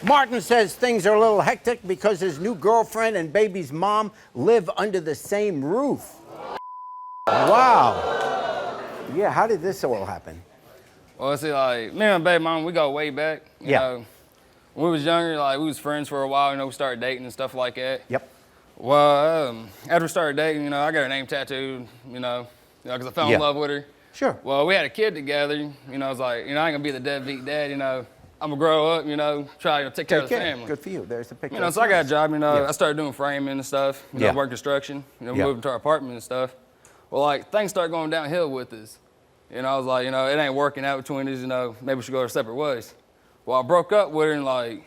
Martin says things are a little hectic because his new girlfriend and baby's mom live under the same roof. Wow. Yeah, how did this all happen? Well, see, like, me and my baby mom, we go way back. You know, when we was younger, like, we was friends for a while, you know, we started dating and stuff like that. Yep. Well, after we started dating, you know, I got her name tattooed, you know, because I fell in love with her. Sure. Well, we had a kid together, you know, I was like, you know, I ain't gonna be the deadbeat dad, you know. I'm gonna grow up, you know, try to take care of the family. Good for you. There's the picture. You know, so I got a job, you know, I started doing framing and stuff, you know, work construction, you know, moving to our apartment and stuff. Well, like, things started going downhill with us. You know, I was like, you know, it ain't working out between us, you know, maybe we should go our separate ways. Well, I broke up with her and, like,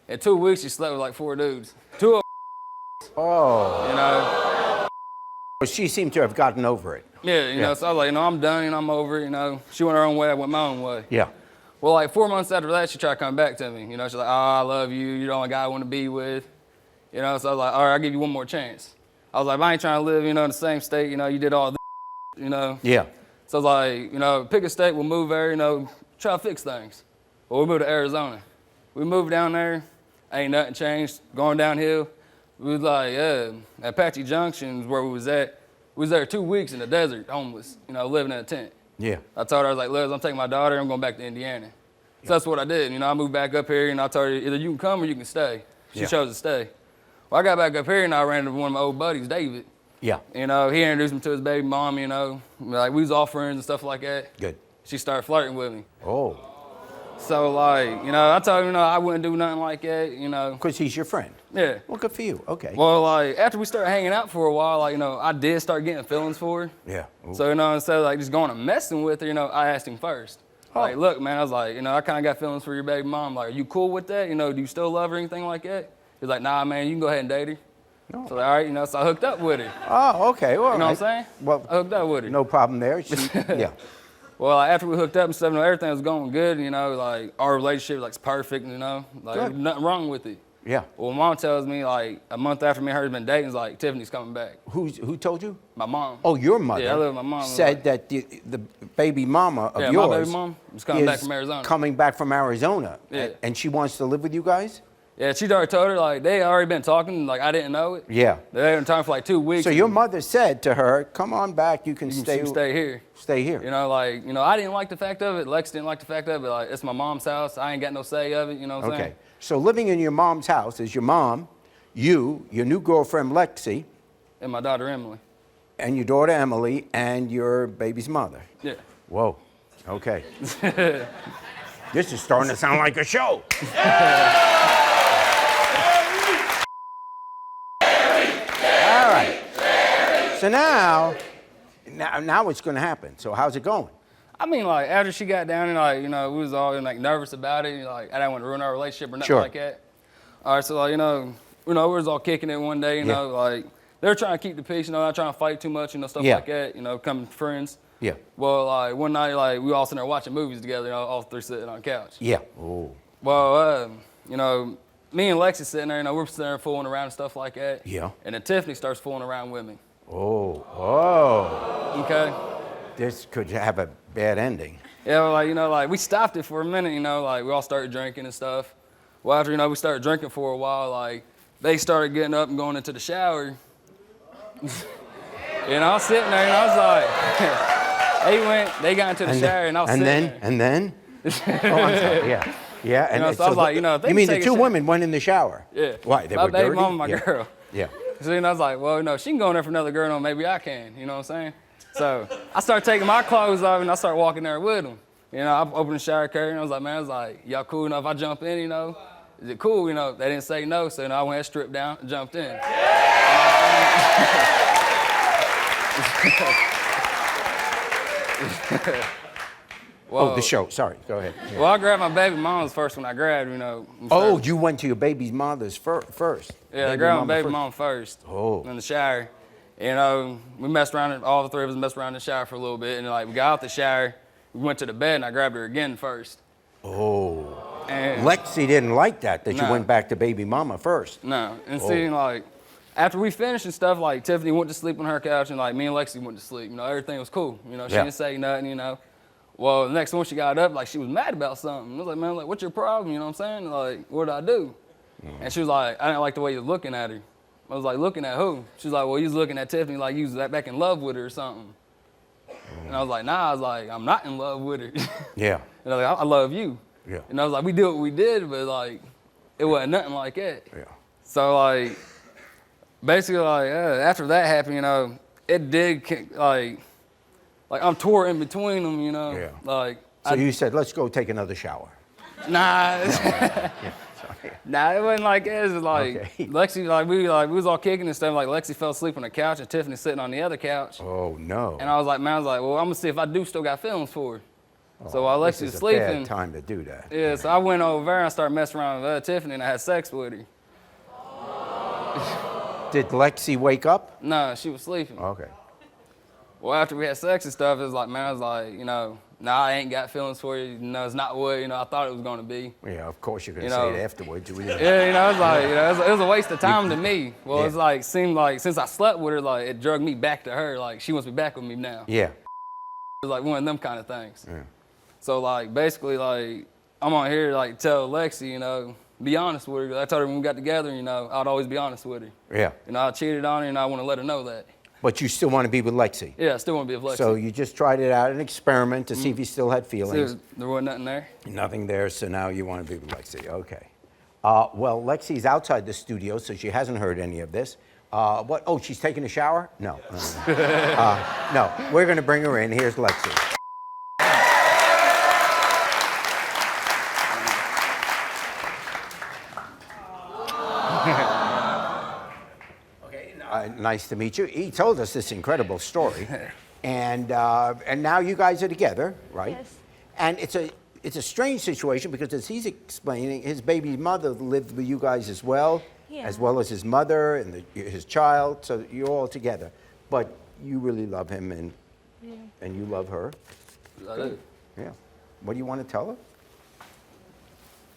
in 2 weeks, she slept with, like, 4 dudes. 2 of them. Oh. You know. She seemed to have gotten over it. Yeah, you know, so I was like, you know, I'm done, you know, I'm over it, you know. She went her own way, I went my own way. Yeah. Well, like 4 months after that, she tried coming back to me. You know, she's like, oh, I love you. You're the only guy I want to be with. You know, so I was like, all right, I'll give you one more chance. I was like, if I ain't trying to live, you know, in the same state, you know, you did all this, you know. Yeah. So I was like, you know, pick a state, we'll move there, you know, try to fix things. Well, we moved to Arizona. We moved down there, ain't nothing changed, going downhill. We was like, at Apache Junction is where we was at. We was there 2 weeks in the desert, homeless, you know, living in a tent. Yeah. I told her, I was like, Liz, I'm taking my daughter, I'm going back to Indiana. So that's what I did. You know, I moved back up here and I told her either you can come or you can stay. She chose to stay. Well, I got back up here and I ran into one of my old buddies, David. Yeah. You know, he introduced me to his baby mom, you know. Like, we was all friends and stuff like that. Good. She started flirting with me. Oh. So, like, you know, I told her, you know, I wouldn't do nothing like that, you know. Because he's your friend. Yeah. Well, good for you. Okay. Well, like, after we started hanging out for a while, like, you know, I did start getting feelings for her. Yeah. Ooh. So, you know, instead of, like, just going and messing with her, you know, I asked him first. Like, look, man, I was like, you know, I kind of got feelings for your baby mom. Like, are you cool with that? You know, do you still love her or anything like that? He's like, nah, man, you can go ahead and date her. No. So, all right, you know, so I hooked up with her. Oh, okay. Well, you know what I'm saying? Well, I hooked up with her. No problem there. Yeah. Well, like, after we hooked up and stuff, you know, everything was going good, you know, like, our relationship, like, perfect, you know, like, nothing wrong with it. Yeah. Well, mom tells me, like, a month after me and her had been dating, like, Tiffany's coming back. Who told you? My mom. Oh, your mother? Yeah, I live with my mom. Said that the baby mama of yours my baby mom was coming back from Arizona. Coming back from Arizona. Yeah. And she wants to live with you guys? Yeah, she'd already told her, like, they already been talking, like, I didn't know it. Yeah. They had been talking for, like, 2 weeks. So your mother said to her, come on back, you can stay here. Stay here. You know, like, you know, I didn't like the fact of it. Lex didn't like the fact of it. Like, it's my mom's house. I ain't got no say of it, you know what I'm saying? Okay. So living in your mom's house is your mom, you, your new girlfriend, Lexi. And my daughter, Emily. And your daughter, Emily, and your baby's mother. Yeah. Whoa. Okay. This is starting to sound like a show. All right. So now what's going to happen? So how's it going? I mean, like, after she got down and, like, you know, we was all, like, nervous about it. Like, I didn't want to ruin our relationship or nothing like that. All right, so, like, you know, we was all kicking it one day, you know, like, they were trying to keep the peace, you know, not trying to fight too much, you know, stuff like that, you know, becoming friends. Yeah. Well, like, one night, like, we all sitting there watching movies together, you know, all three sitting on the couch. Yeah. Oh. Well, you know, me and Lexi sitting there, you know, we're sitting there fooling around and stuff like that. Yeah. And then Tiffany starts fooling around with me. Oh. Oh. Okay. This could have a bad ending. Yeah, well, like, you know, like, we stopped it for a minute, you know, like, we all started drinking and stuff. Well, after, you know, we started drinking for a while, like, they started getting up and going into the shower. You know, I was sitting there, and I was like, they got into the shower, and I was sitting there. And then? Oh, I'm sorry, yeah. Yeah, and you know, so I was like, you know, if they you mean the two women went in the shower? Yeah. Why, they my were baby dirty? mama and my girl. Yeah. So, you know, I was like, well, you know, she can go in there for another girl, no, maybe I can, you know what I'm saying? So I started taking my clothes off, and I started walking there with them. You know, I opened the shower curtain, and I was like, man, I was like, y'all cool enough if I jump in, you know? Is it cool? You know, they didn't say no, so, you know, I went and stripped down and jumped in. Well, the show. Sorry, go ahead. Yeah. Well, I grabbed my baby mama's first when I grabbed, you know. Oh, you went to your baby's mother's first? Yeah, I grabbed my baby mama first. Oh. In the shower. You know, we messed around, all the three of us messed around in the shower for a little bit, and like we got out the shower, we went to the bed, and I grabbed her again first. Oh. And Lexi didn't like that you went back to baby mama first. No, and see, like, after we finished and stuff, like, Tiffany went to sleep on her couch, and, like, me and Lexi went to sleep. You know, everything was cool. You know, she didn't say nothing, you know. Well, the next one she got up, like she was mad about something. I was like, man, like, what's your problem? You know what I'm saying? Like, what did I do? And she was like, I didn't like the way you was looking at her. I was like, looking at who? She was like, well, you was looking at Tiffany like you was back in love with her or something. And I was like, nah, I was like, I'm not in love with her. Yeah. And I was like, I love you. Yeah. And I was like, we did what we did, but like, it wasn't nothing like that. Yeah. So like, basically like, after that happened, you know, it did like I'm torn in between them, you know. Yeah. Like. So you said, let's go take another shower. Nah. Yeah. Nah, it wasn't like that. It was like Okay. Lexi, we was all kicking and stuff. Like Lexi fell asleep on the couch and Tiffany sitting on the other couch. Oh no. And I was like, well, I'm gonna see if I do still got feelings for her. So while This Lexi was is a sleeping, bad time to do that. yeah. So I went over there and started messing around with Tiffany and I had sex with her. Did Lexi wake up? No, she was sleeping. Okay. Well, after we had sex and stuff, it was like, man, I was like, you know, nah, I ain't got feelings for you. You know, it's not what, you know, I thought it was gonna be. Yeah, of course you're gonna You say know. it afterwards. Yeah, you know, it's like, you know, it was a waste of time to me. Well, Yeah. it's like, seemed like since I slept with her, like it drug me back to her. Like she wants to be back with me now. Yeah. It's like one of them kind of things. Yeah. So like basically like I'm on here to like tell Lexi, you know, be honest with her. I told her when we got together, you know, I'd always be honest with her. Yeah. You know, I cheated on her and I want to let her know that. But you still want to be with Lexi. Yeah, I still want to be with Lexi. So you just tried it out, an experiment to see if you still had feelings. There wasn't nothing there. Nothing there, so now you want to be with Lexi. Okay. Well, Lexi's outside the studio, so she hasn't heard any of this. What? Oh, she's taking a shower? No. No, we're going to bring her in. Here's Lexi. Nice to meet you. He told us this incredible story, and now you guys are together, right? Yes. And it's a strange situation because as he's explaining, his baby mother lived with you guys as well Yeah. as his mother and his child. So you're all together, but you really love him and you love her. I do. Yeah. What do you want to tell her?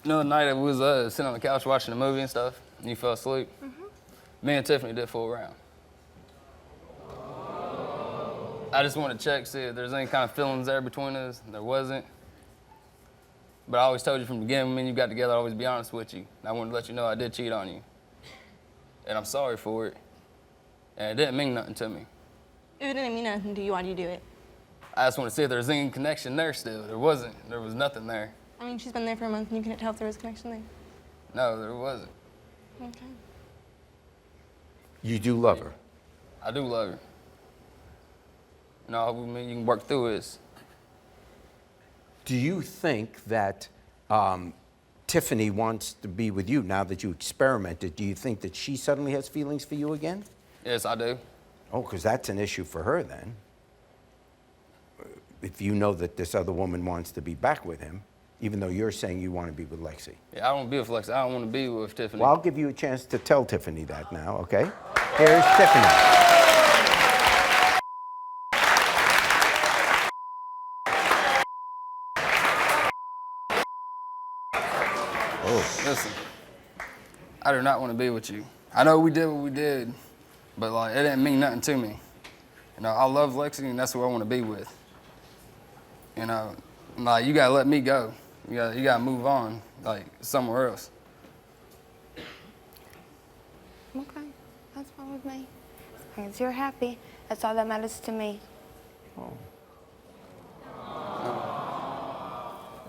Another night I was sitting on the couch watching a movie and stuff, and you fell asleep. Me and Tiffany did fool around. I just wanted to check, see if there's any kind of feelings there between us. There wasn't. But I always told you from the beginning when you got together, I'd always be honest with you. And I wanted to let you know I did cheat on you. And I'm sorry for it. And it didn't mean nothing to me. If it didn't mean nothing to you, why'd you do it? I just want to see if there's any connection there still. There wasn't. There was nothing there. I mean, she's been there for a month and you couldn't tell if there was a connection there. No, there wasn't. Okay. You do love her. I do love her. You know, I mean, you can work through this. Do you think that Tiffany wants to be with you now that you experimented? Do you think that she suddenly has feelings for you again? Yes, I do. Oh, because that's an issue for her then. If you know that this other woman wants to be back with him, even though you're saying you want to be with Lexi. Yeah, I don't want to be with Lexi. I don't want to be with Tiffany. Well, I'll give you a chance to tell Tiffany that now, okay? Here's Tiffany. Oh, listen. I do not want to be with you. I know we did what we did, but like it didn't mean nothing to me. You know, I love Lexi and that's who I want to be with. You know, like you gotta let me go. You gotta move on, like somewhere else. Okay, that's fine with me. As long as you're happy, that's all that matters to me.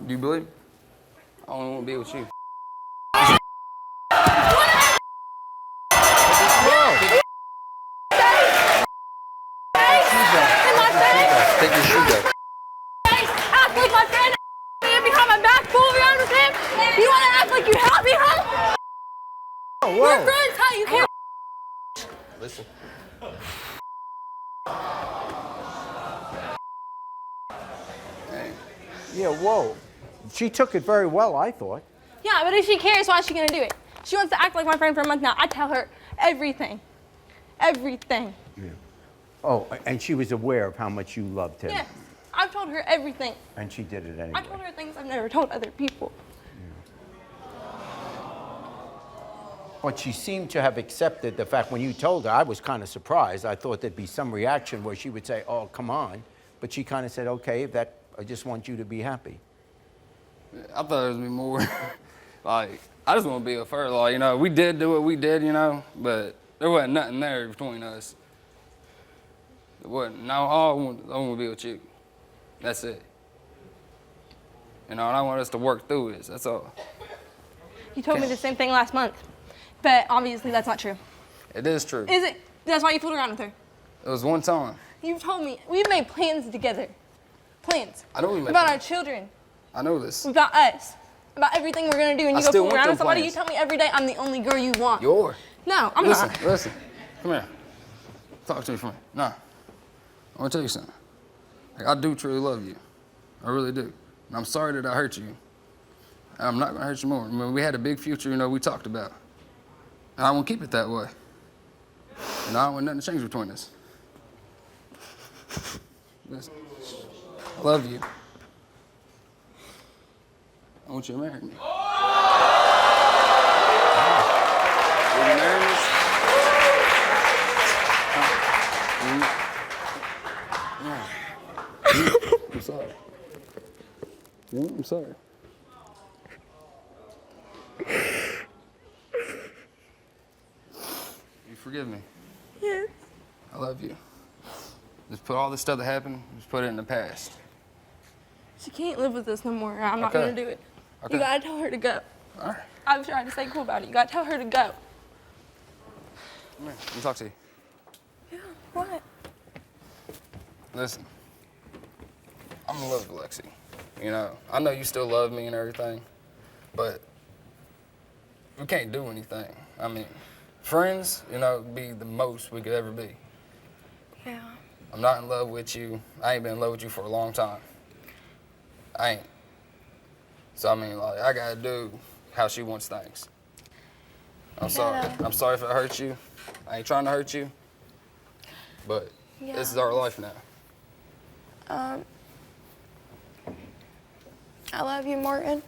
Do you believe? I only want to be with you. Take your shoes off. Act like my friend and behind my back, fool around with him? You want to act like you help me, huh? Oh, We're friends, huh? You can't. Listen. Yeah, whoa. She took it very well, I thought. Yeah, but if she cares, why is she gonna do it? She wants to act like my friend for a month now. I tell her everything. Everything. Yeah. Oh, and she was aware of how much you loved him. Yes. I've told her everything. And she did it anyway. I told her things I've never told other people. But she seemed to have accepted the fact when you told her, I was kind of surprised. I thought there'd be some reaction where she would say, oh, come on. But she kind of said, okay, if that I just want you to be happy. I thought it was be more like, I just want to be with her. Like, you know, we did do what we did, you know, but there wasn't nothing there between us. It wasn't. No, I want to be with you. That's it. You know, and I want us to work through this. That's all. You told me the same thing last month, but obviously that's not true. It is true. Is it? That's why you fooled around with her. It was one time. You've told me. We've made plans together. Plans. I know we made about plans. our children. I know this. About us. About everything we're gonna do, and I you go still fool want around them with somebody. You plans. tell me every day I'm the only girl you want. You're. No, I'm Listen, not. listen. Come here. Talk to me for a minute. Nah. I want to tell you something. Like, I do truly love you. I really do. And I'm sorry that I hurt you. And I'm not going to hurt you more. I mean, we had a big future, you know, we talked about. And I want to keep it that way. And I don't want nothing to change between us. Listen. I love you. I want you to marry me. Will you marry me? I'm sorry. Yeah, I'm sorry. You forgive me? Yes. I love you. Just put all this stuff that happened, just put it in the past. She can't live with us no more. I'm not Okay. gonna do it. Okay. You gotta tell her to go. All right. I'm trying to stay cool about it. You gotta tell her to go. Come here. Let me talk to you. Yeah. What? Listen. I'm in love with Lexi. You know, I know you still love me and everything, but we can't do anything. I mean, friends, you know, be the most we could ever be. Yeah. I'm not in love with you. I ain't been in love with you for a long time. I ain't. So, I mean, like, I gotta do how she wants things. I'm sorry. Yeah. I'm sorry if it hurts you. I ain't trying to hurt you, but this is our life now. I love you, Martin.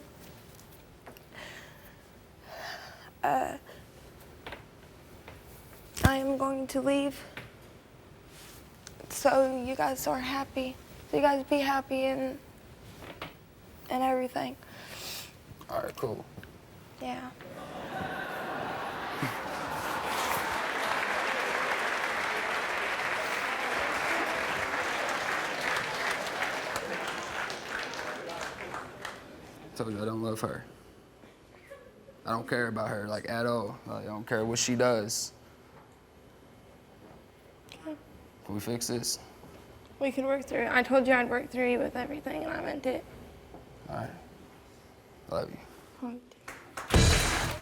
I am going to leave. So you guys are happy. So you guys be happy and everything. All right, cool. Yeah. I told you I don't love her. I don't care about her, like, at all. Like, I don't care what she does. Okay. Can we fix this? We could work through it. I told you I'd work through you with everything, and I meant it. All right. I love you.